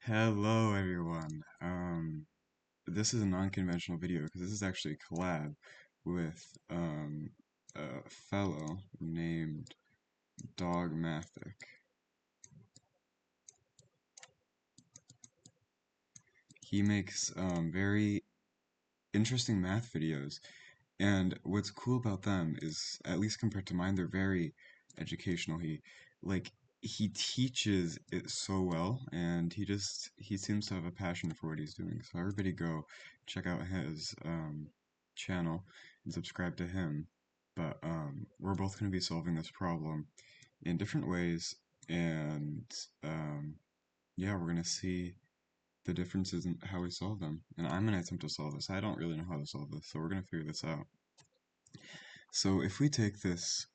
Hello everyone. This is a non-conventional video because this is actually a collab with a fellow named Dogmathic. He makes very interesting math videos, and what's cool about them is, at least compared to mine, they're very educational. He teaches it so well, and he seems to have a passion for what he's doing. So everybody go check out his channel and subscribe to him. But we're both going to be solving this problem in different ways, and um, yeah, we're going to see the differences in how we solve them. And I'm going to attempt to solve this. I don't really know how to solve this, so we're going to figure this out. So if we take this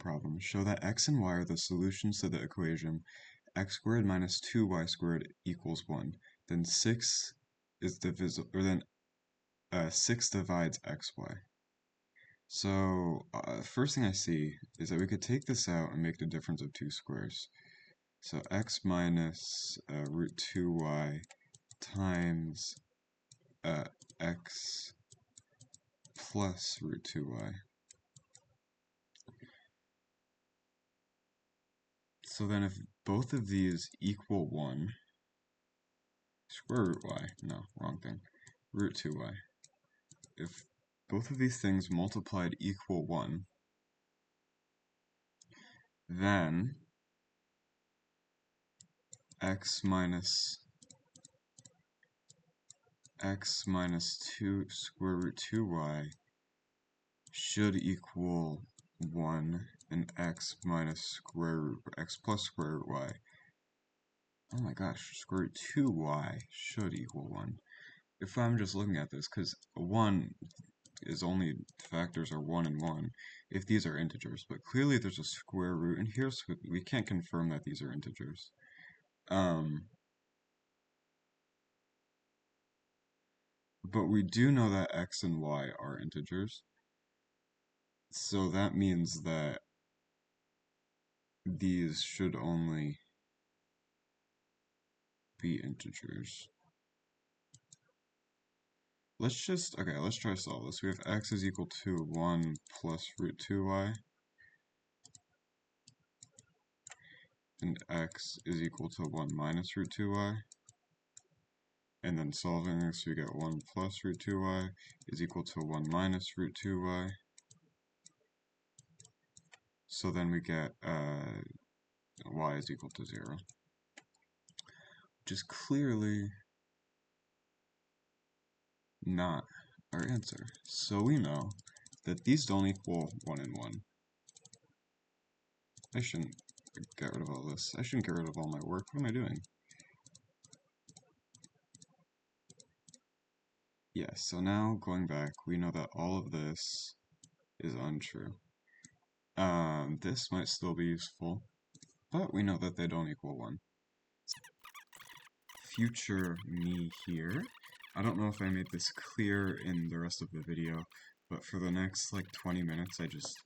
problem, show that x and y are the solutions to the equation x squared minus 2y squared equals 1, then 6 is divisible, or then 6 divides xy. So first thing I see is that we could take this out and make the difference of two squares. So x minus root 2y times x plus root 2y. So then if both of these equal 1, square root y, no, wrong thing, root 2y. If both of these things multiplied equal 1, then x minus 2 square root 2y should equal 1, and x plus square root y. Oh my gosh, square root 2y should equal 1. If I'm just looking at this, because 1 is only factors are 1 and 1 if these are integers, but clearly there's a square root in here, so we can't confirm that these are integers. But we do know that x and y are integers, so that means that these should only be integers. Let's try to solve this. We have x is equal to 1 plus root 2y, and x is equal to 1 minus root 2y. And then solving this, we get 1 plus root 2y is equal to 1 minus root 2y. So then we get y is equal to 0, which is clearly not our answer. So we know that these don't equal 1 and 1. I shouldn't get rid of all this. I shouldn't get rid of all my work. What am I doing? Yes, so now going back, we know that all of this is untrue. This might still be useful, but we know that they don't equal 1. Future me here. I don't know if I made this clear in the rest of the video, but for the next like 20 minutes I just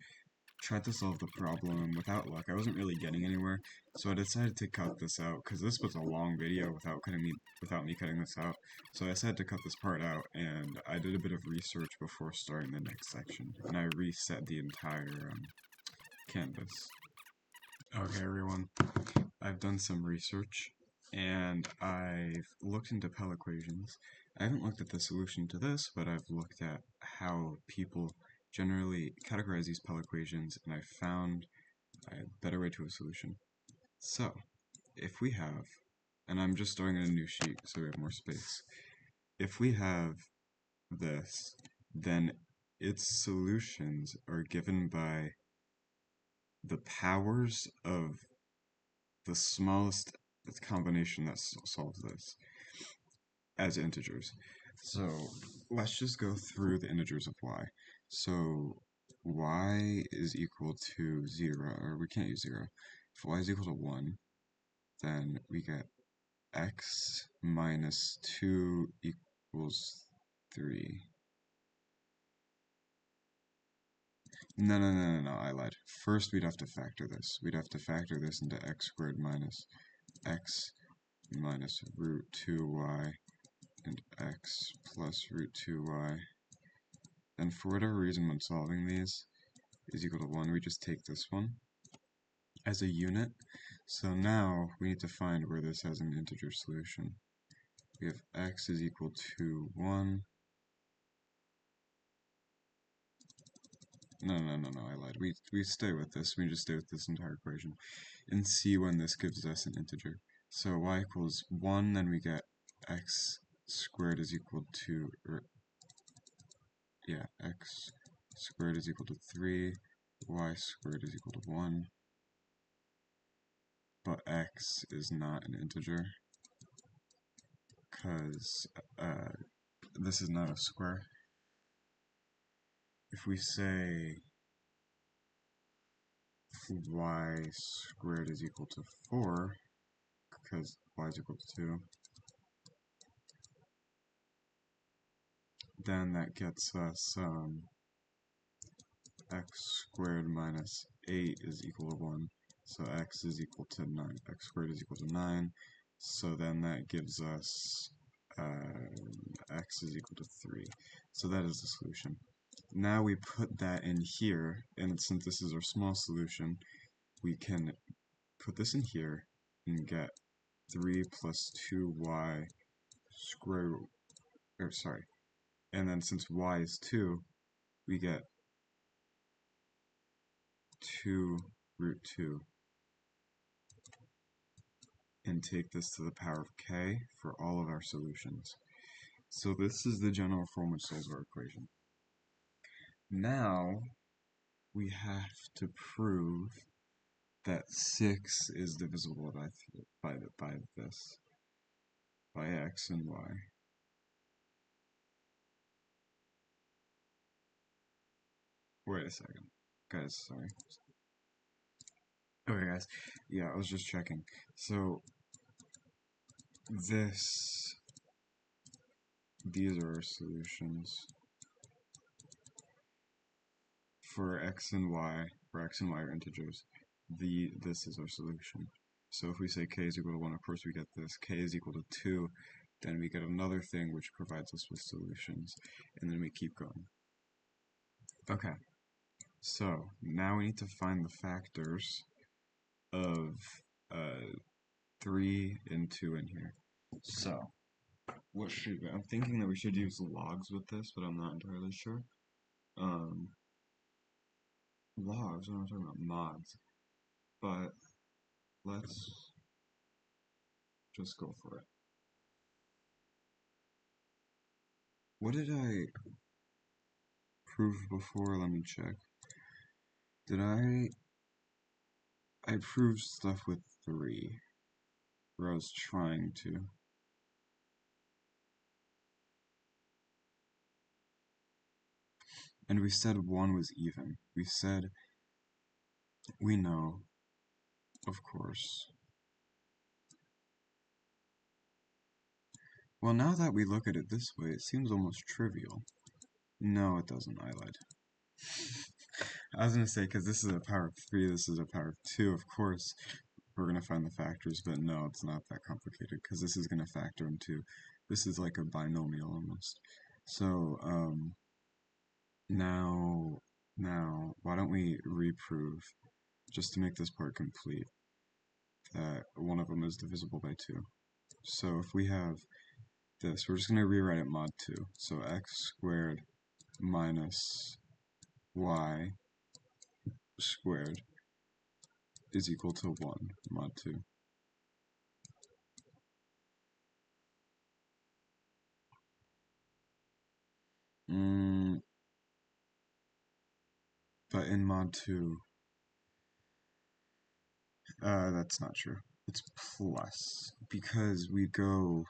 tried to solve the problem without luck. I wasn't really getting anywhere, so I decided to cut this out because this was a long video without me cutting this out. So I decided to cut this part out, and I did a bit of research before starting the next section, and I reset the entire canvas. Okay, everyone, I've done some research, and I've looked into Pell equations. I haven't looked at the solution to this, but I've looked at how people generally categorize these Pell equations, and I found a better way to a solution. So, if we have, and I'm just starting in a new sheet so we have more space. If we have this, then its solutions are given by the powers of the smallest combination that solves this as integers. So let's just go through the integers of y. So y is equal to 0, or we can't use 0. If y is equal to 1, then we get x minus 2 equals 3. No, I lied. First we'd have to factor this. We'd have to factor this into x squared minus x minus root 2y and x plus root 2y. And for whatever reason when solving these is equal to 1, we just take this one as a unit. So now we need to find where this has an integer solution. We have x is equal to 1. No, I lied. We stay with this. We just stay with this entire equation. And see when this gives us an integer. So y equals 1, then we get x squared is equal to, x squared is equal to 3, y squared is equal to 1. But x is not an integer, because this is not a square. If we say y squared is equal to 4, because y is equal to 2, then that gets us x squared minus 8 is equal to 1. So x is equal to 9. X squared is equal to 9. So then that gives us x is equal to 3. So that is the solution. Now we put that in here, and since this is our small solution, we can put this in here and get 3 plus 2y squared, and then since y is 2, we get 2 root 2, and take this to the power of k for all of our solutions. So this is the general form which solves our equation. Now we have to prove that 6 is divisible by this, by x and y. Wait a second. Guys, sorry. Okay, guys. Yeah, I was just checking. So, these are our solutions for x and y. For x and y are integers. This is our solution. So if we say k is equal to 1, of course we get this. K is equal to 2, then we get another thing which provides us with solutions. And then we keep going. Okay. So, now we need to find the factors of 3 and 2 in here. So, what should we? I'm thinking that we should use logs with this, but I'm not entirely sure. Logs, I'm not talking about mods. But, let's just go for it. What did I prove before? Let me check. Did I proved stuff with 3, or I was trying to. And we said 1 was even. We said, we know, of course. Well, now that we look at it this way, it seems almost trivial. No, it doesn't, I lied. I was going to say, because this is a power of 3, this is a power of 2, of course, we're going to find the factors, but no, it's not that complicated, because this is going to factor into, this is like a binomial almost. So, now, why don't we reprove, just to make this part complete, that one of them is divisible by 2. So if we have this, we're just going to rewrite it mod 2. So x squared minus y squared is equal to 1 mod 2. But in mod 2, that's not true. It's plus, because we go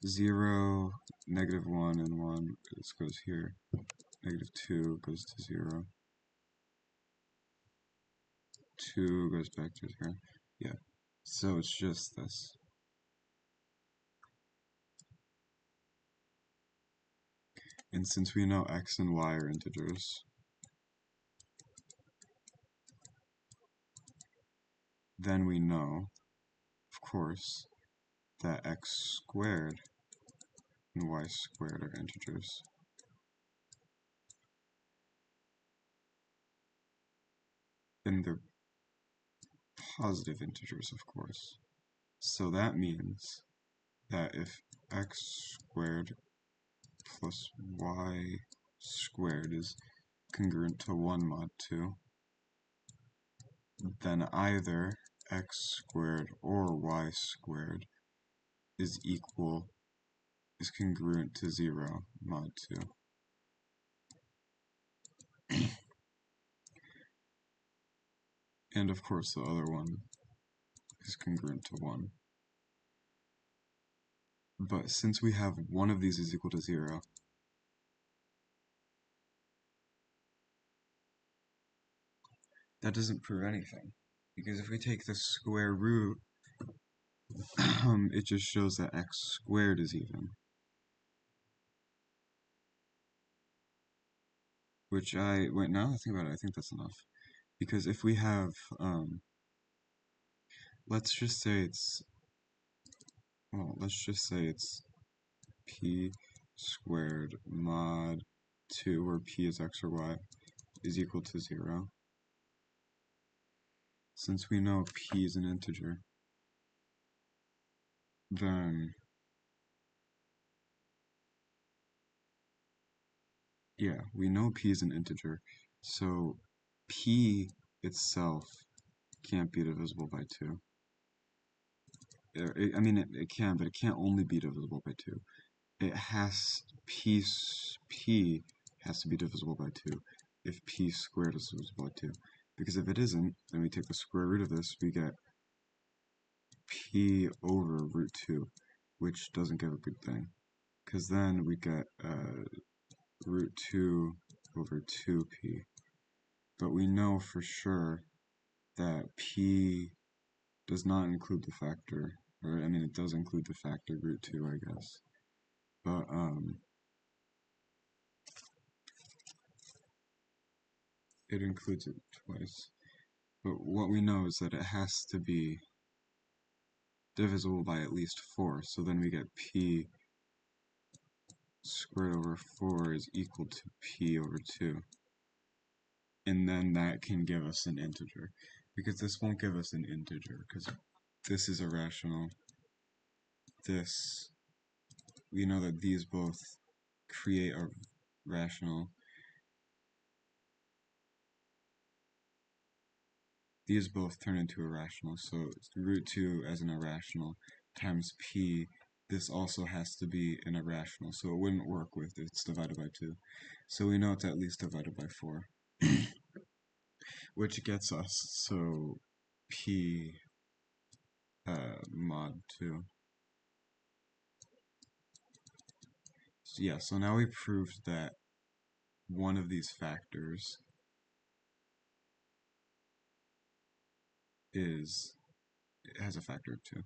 0, -1, and 1, this goes here. -2 goes to 0. 2 goes back to 0. Yeah, so it's just this. And since we know x and y are integers, then we know, of course, that x squared and y squared are integers. And they're positive integers, of course. So that means that if x squared plus y squared is congruent to 1 mod 2, then either x squared or y squared is congruent to 0 mod 2. And of course the other one is congruent to 1. But since we have one of these is equal to 0, that doesn't prove anything. Because if we take the square root, it just shows that x squared is even. Which wait, now that I think about it, I think that's enough. Because if we have, let's just say it's p squared mod 2, where p is x or y, is equal to 0. Since we know p is an integer, then yeah, we know p is an integer, so p itself can't be divisible by 2. I mean, it can, but it can't only be divisible by 2. It has, p has to be divisible by 2 if p squared is divisible by 2. Because if it isn't, then we take the square root of this, we get p over root 2, which doesn't give a good thing. Because then we get root 2 over 2p. But we know for sure that p does not include the factor, or I mean it does include the factor root 2, I guess. But it includes it twice. But what we know is that it has to be divisible by at least 4, so then we get p squared over 4 is equal to p over 2. And then that can give us an integer. Because this won't give us an integer, because this is irrational. This, we know that these both create a rational. These both turn into a rational, so root 2 as an irrational times p, this also has to be an irrational, so it wouldn't work with it's divided by 2. So we know it's at least divided by 4. Which gets us, so p mod 2. So yeah, so now we proved that one of these factors has a factor of 2.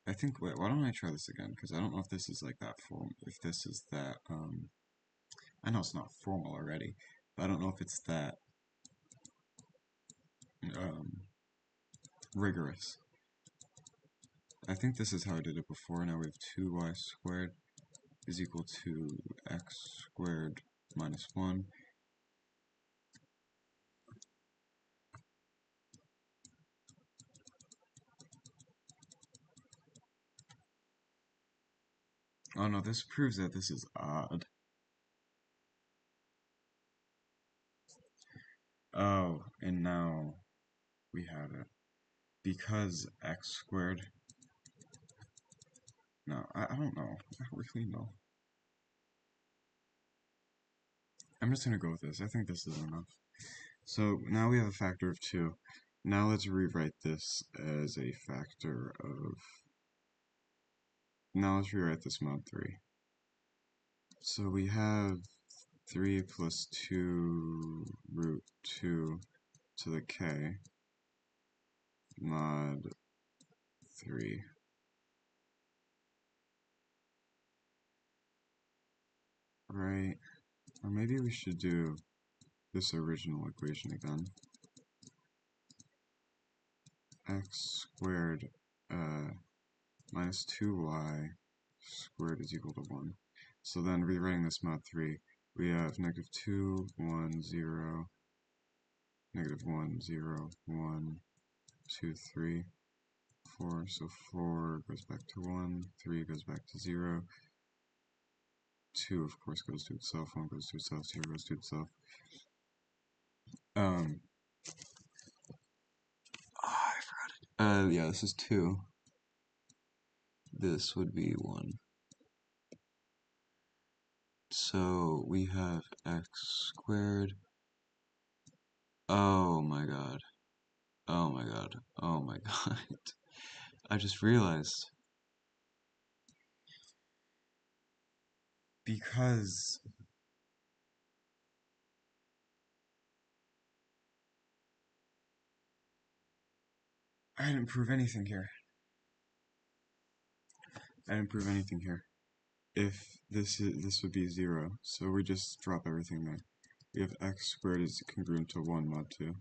I think, wait, why don't I try this again? Because I don't know if this is like that form, if this is that, I know it's not formal already, but I don't know if it's that, rigorous. I think this is how I did it before. Now we have 2y squared is equal to x squared minus 1. Oh no, this proves that this is odd. Oh, and now we have it. Because x squared... No, I don't know. I don't really know. I'm just gonna go with this. I think this is enough. So now we have a factor of 2. Now let's rewrite this as a factor of... Now let's rewrite this mod 3. So we have 3 plus 2 root 2 to the k mod 3. Right? Or maybe we should do this original equation again. X squared minus 2y squared is equal to 1. So then rewriting this mod 3, we have negative 2, 1, 0, negative 1, 0, 1, 2, 3, 4. So 4 goes back to 1, 3 goes back to 0, 2 of course goes to itself, 1 goes to itself, 0 goes to itself. I forgot it. Yeah, this is 2. This would be 1. So we have x squared. Oh my god. Oh my god. Oh my god. I just realized. Because I didn't prove anything here. I didn't prove anything here. If this would be 0, so we just drop everything there. We have x squared is congruent to 1 mod 2,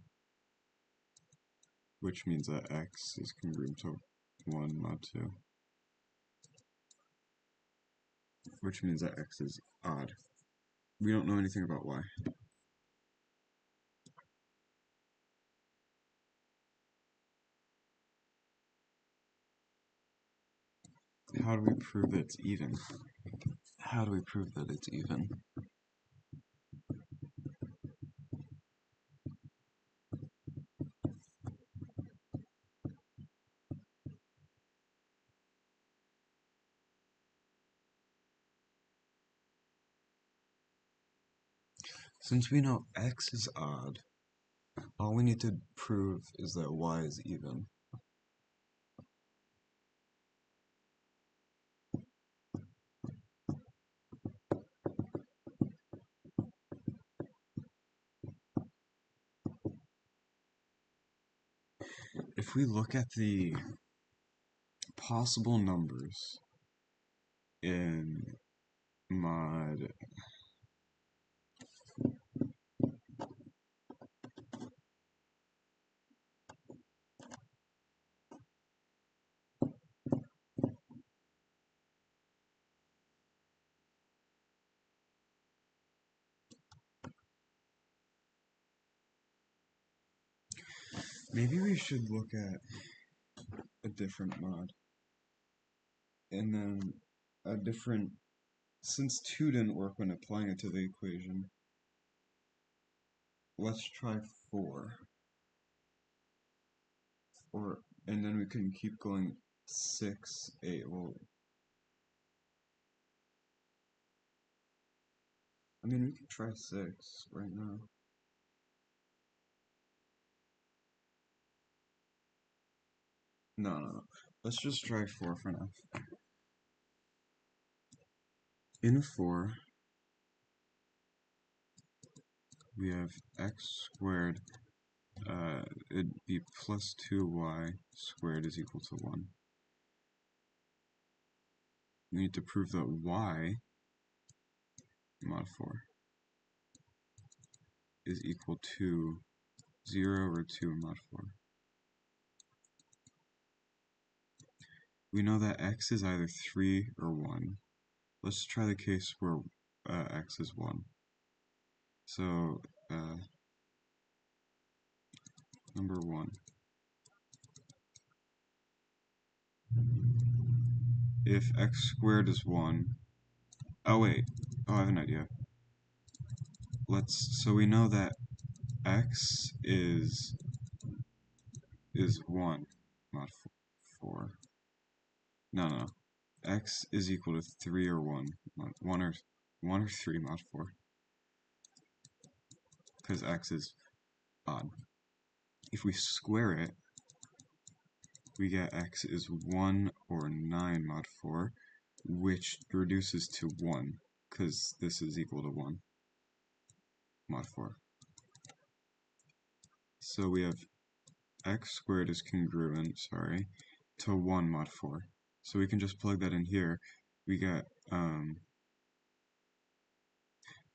which means that x is congruent to 1 mod 2, which means that x is odd. We don't know anything about y. How do we prove that it's even? How do we prove that it's even? Since we know x is odd, all we need to prove is that y is even. If we look at the possible numbers in mod maybe we should look at a different mod. And then a different, since 2 didn't work when applying it to the equation, let's try 4. And then we can keep going 6, 8, well, I mean, we could try 6 right now. No. Let's just try 4 for now. In 4, we have x squared, it'd be plus 2y squared is equal to 1. We need to prove that y mod 4 is equal to 0 or 2 mod 4. We know that x is either 3 or 1. Let's try the case where x is 1. So, number 1. If x squared is 1, oh wait, I have an idea. So we know that x is 1 mod 4. No. X is equal to 3 or 1. 1 or 3 mod 4. Because x is odd. If we square it, we get x is 1 or 9 mod 4, which reduces to 1, because this is equal to 1 mod 4. So we have x squared is congruent, to 1 mod 4. So we can just plug that in here. We get, oh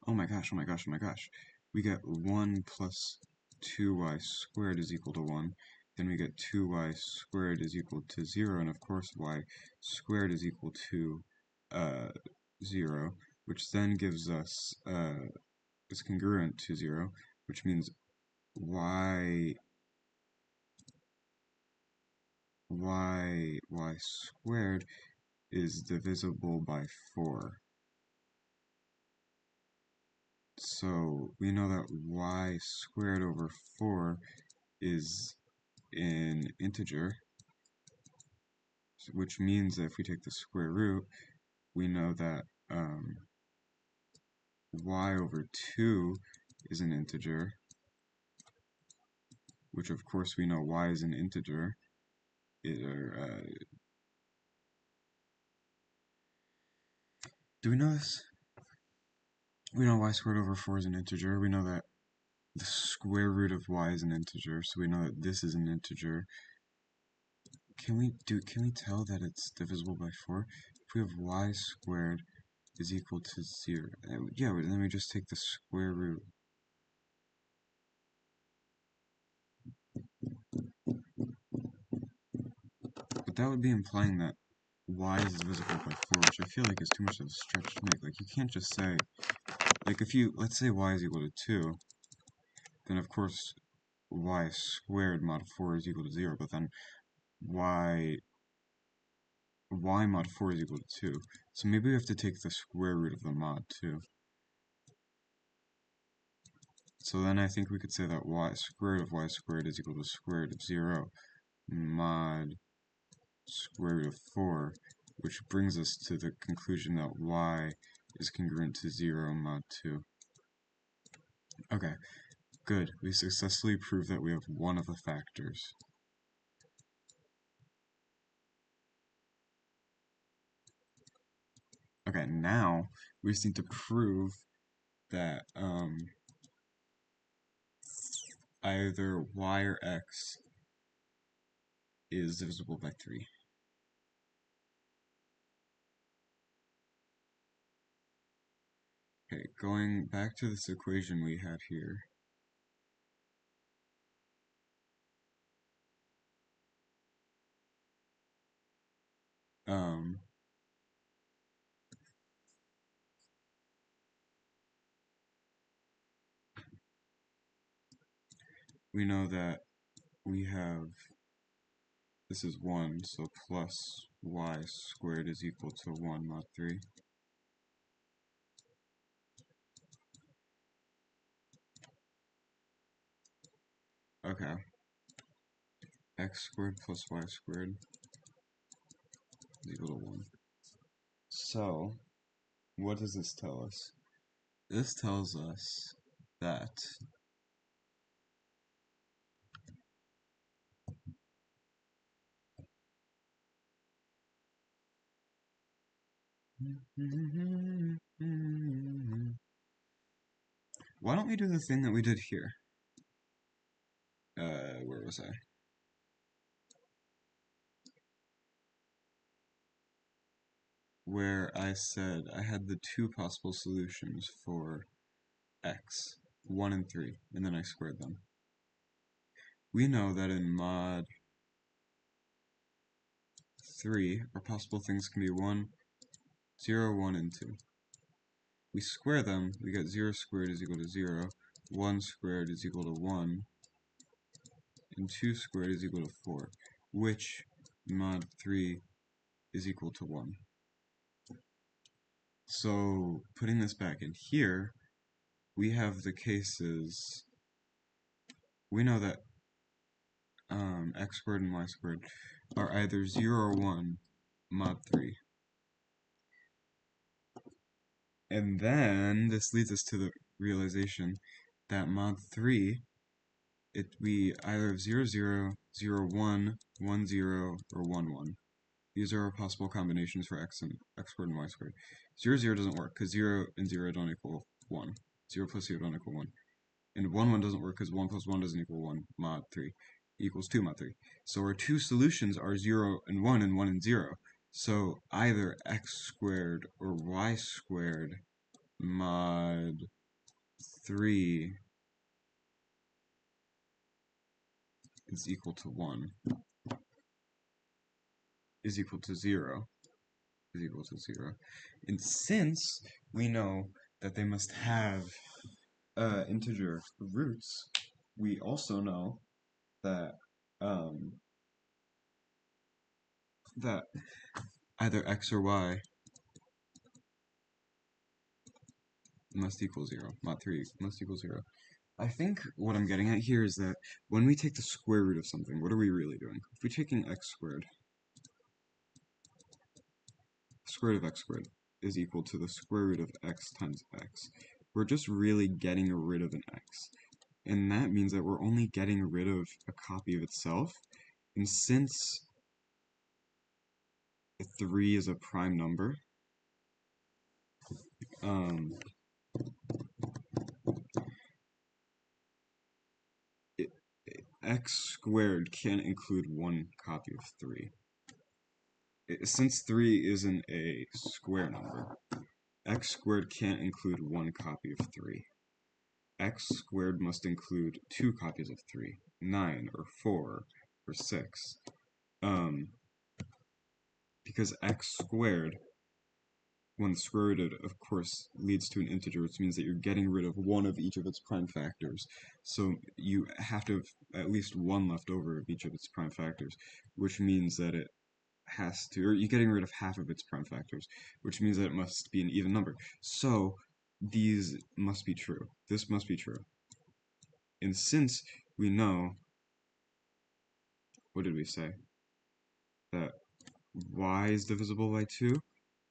my gosh. We get 1 plus 2y squared is equal to 1. then we get 2y squared is equal to 0, and of course y squared is equal to 0, which then gives us, is congruent to 0, which means y squared is divisible by 4. So we know that y squared over 4 is an integer, which means that if we take the square root, we know that y over 2 is an integer, which of course we know y is an integer. Do we know this? We know y squared over 4 is an integer. We know that the square root of y is an integer, so we know that this is an integer. Can we tell that it's divisible by 4? If we have y squared is equal to 0, yeah, then we just take the square root. But that would be implying that y is divisible by 4, which I feel like is too much of a stretch to make. Like, you can't just say, like, if you, let's say y is equal to 2, then of course y squared mod 4 is equal to 0, but then y mod 4 is equal to 2. So maybe we have to take the square root of the mod too. So then I think we could say that y squared is equal to square root of 0 mod square root of 4, which brings us to the conclusion that y is congruent to 0 mod 2. Okay, good. We successfully proved that we have one of the factors. Okay, now we just need to prove that either y or x is divisible by 3. Okay, going back to this equation we had here. We know that we have, this is 1, so plus y squared is equal to 1 mod 3. Okay. X squared plus y squared is equal to 1. So, what does this tell us? This tells us that why don't we do the thing that we did here? Where was I? Where I said I had the two possible solutions for x, 1 and 3, and then I squared them. We know that in mod 3, our possible things can be 1, 0, 1, and 2. We square them, we get 0 squared is equal to 0, 1 squared is equal to 1, and 2 squared is equal to 4, which mod 3 is equal to 1. So, putting this back in here, we have the cases, we know that x squared and y squared are either 0 or 1 mod 3. And then this leads us to the realization that mod 3, we either have 0, 0, 0, 1, 1, 0, or 1, 1. These are our possible combinations for x squared and y squared. 0, 0 doesn't work because 0 and 0 don't equal 1. 0 plus 0 don't equal 1. And 1, 1 doesn't work because 1 plus 1 doesn't equal 1 mod 3 equals 2 mod 3. So our two solutions are 0 and 1 and 0. So either x squared or y squared mod 3 is equal to 1 is equal to 0 is equal to 0. And since we know that they must have integer roots, we also know that that either x or y must equal 0, not 3 must equal 0. I think what I'm getting at here is that when we take the square root of something, what are we really doing? If we're taking x squared, the square root of x squared is equal to the square root of x times x. We're just really getting rid of an x. And that means that we're only getting rid of a copy of itself. And since 3 is a prime number, x squared can't include one copy of 3. Since 3 isn't a square number, x squared can't include one copy of 3. X squared must include 2 copies of 3, 9 or 4 or 6. Because x squared, when the square root of course leads to an integer, which means that you're getting rid of one of each of its prime factors. So you have to have at least one left over of each of its prime factors, which means that it has to, or you're getting rid of half of its prime factors, which means that it must be an even number. So these must be true. This must be true. And since we know, what did we say? That y is divisible by 2,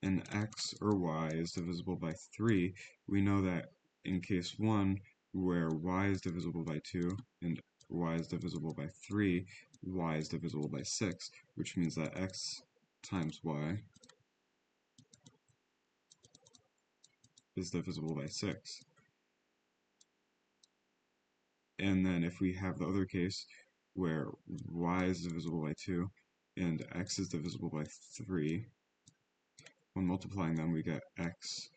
and x or y is divisible by 3, we know that in case 1, where y is divisible by 2 and y is divisible by 3, y is divisible by 6, which means that x times y is divisible by 6. And then if we have the other case where y is divisible by 2 and x is divisible by 3, when multiplying them we get x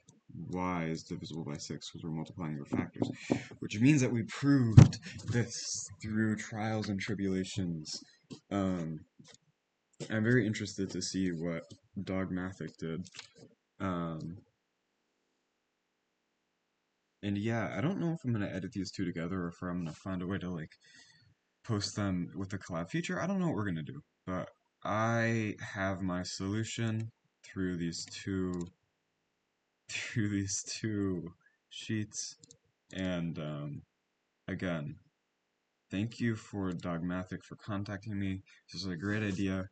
y is divisible by 6 because we're multiplying their factors, which means that we proved this through trials and tribulations. I'm very interested to see what Dogmathic did. And yeah, I don't know if I'm going to edit these two together or if I'm going to find a way to like post them with the collab feature. I don't know what we're going to do, but I have my solution through these two sheets. And again, thank you for Dogmathic for contacting me. This is a great idea,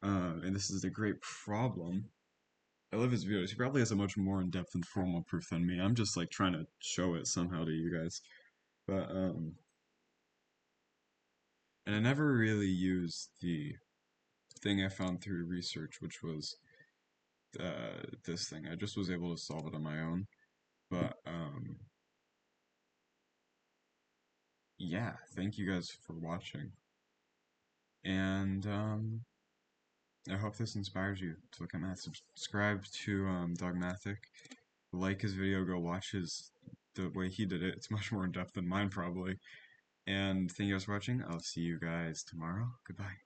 and this is a great problem. I love his videos. He probably has a much more in-depth and formal proof than me. I'm just like trying to show it somehow to you guys. But and I never really used the thing I found through research, which was this thing. I just was able to solve it on my own. But yeah, thank you guys for watching. And I hope this inspires you to look at math. Subscribe to Dogmathic. Like his video, go watch the way he did it. It's much more in depth than mine probably. And thank you guys for watching. I'll see you guys tomorrow. Goodbye.